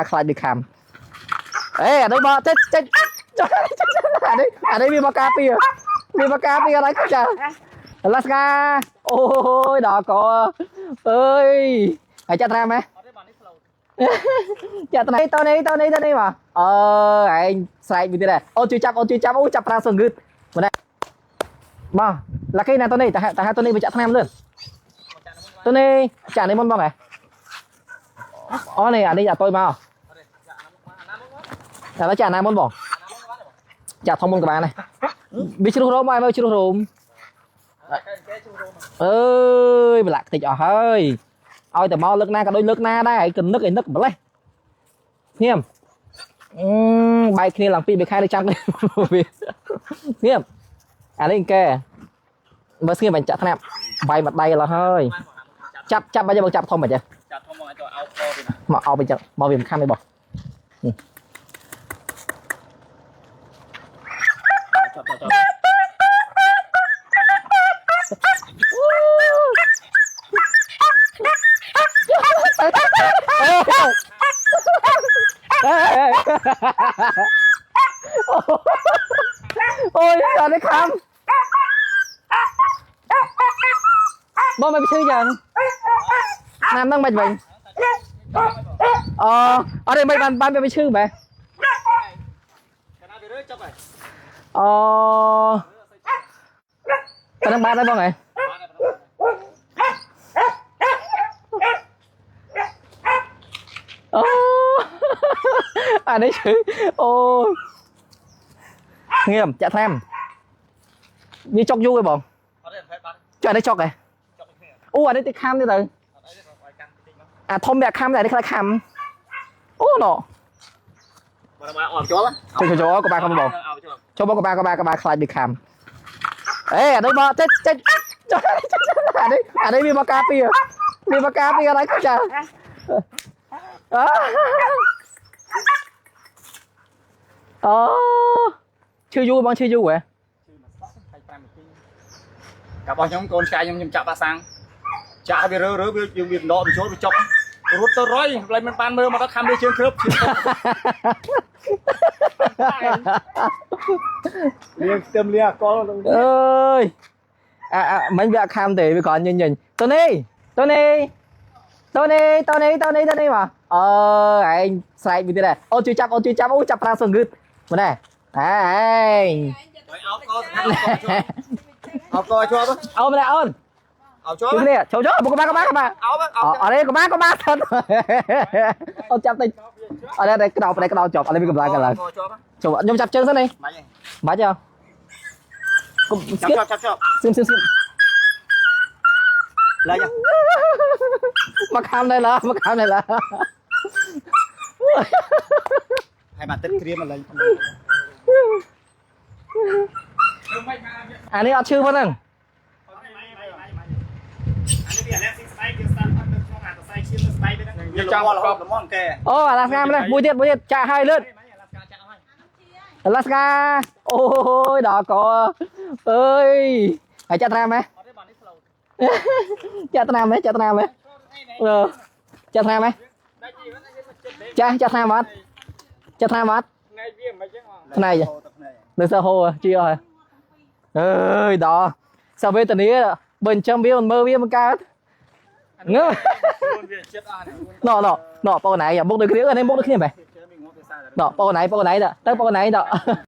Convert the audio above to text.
ខ្លាចដូចខំអេអានេះមកចេះអានេះវាមកការពារវាមកការពារអីចាឡាស្កាអូយដល់កអើយហើយចាត់ត្រាំហ៎ចាត់ត្រាំតនេះមកអើឯងស្រែកមួយទៀតដែរអូនជួយចាប់អូចាប់ប្រាសងឹតម្នាក់មកឡាគេណាតនេះតែតនេះវាចាក់ថ្នាំលឿនតនេះចាក់នេះមុនបងហ៎អូនេះអានេះអាតុយមកតែចាក់ណាមុនបងចាក់ធំមុនក៏បានដែរវាជ្រុះរោមឲ្យមើលជ្រុះរោមអើយប្រឡាក់តិចអស់ហើយឲ្យតែមកលើកណាក៏ដូចលើកណាដែរហើយកនឹកម្លេះស្ងៀមបែកគ្នាឡើងពី3ខែទៅចាំវាស្ងៀមអានេះកែមើលស្ងៀមបាញ់ចាក់ថ្នាំបាយមួយដៃឡើយហើយចាប់បាញ់បងចាប់ធំបាញ់ចាចាប់ធំមកឲ្យទៅអោបកទៅមកអោបវិញចឹងមកវាមិនខំទេបងអូយអត់ទេខំបងមកឈឺយ៉ាងណាំហ្នឹងមិនវិញអូអត់ទេមិនបានវាឈឺបែអូតែនឹងបានដែរបងហ៎អូអានេះឈឺអូងៀមចាក់ថ្នាំវាចុកយូរឯងបងចាក់នេះចុកឯងអូអានេះតិចខំទៀតទៅអាធំវាខំតែនេះខ្លាចខំអូណូមកអត់ចូលចូលក៏បានខំបងចូលបងក៏បានខ្លាចដូចខំអេអានេះមកចេះអានេះវាមកការពារអីចាអូឈឺយូរបងឈឺយូរហ៎កាប់របស់ខ្ញុំកូនស្កាយខ្ញុំចាក់បាសាំងចាក់វារើវាយើងវាដកទៅចូលវាចុករត់ទៅរយផ្លែមិនបានមើលមកដល់ខំវាជើងគ្រើបលៀងស្ទឹមលៀងអកលអើយមិនវាខំទេវាគ្រាន់ញញទៅនេះមកអើឯងស្រែកមួយទៀតដែរអូជួយចាប់ចាប់ប្រាសងឹតម្នេះឯងអោបកជាប់អោបម្នាក់អូនអោបជាប់នេះចូលមកកបាអត់ទេកបាសិនអូនចាប់តិចអត់ទេក្តោបជាប់អត់ទេវាកម្លាំងឡើងចូលខ្ញុំចាប់ជើងសិននេះបាច់ទេចាប់ស្ងៀមឡើយមកខំđây là hai bạn tính kia mà lấy anh ấy ăn chưa vẫn không ô Alaska đây bùi tiết chạy hai lượt Alaska ôi đó có ơi hãy chặt ram ấy chặt nam ấy chặt nam ấy chặt nam mất này vậy được sao hồ chưa rồi ơi đó sao về tậnนี้bên trong biết mơ biết cao ngớ nọ bao này giờ bốc được cái này bốc được cái này mày nọ bao này đó tới bao này đó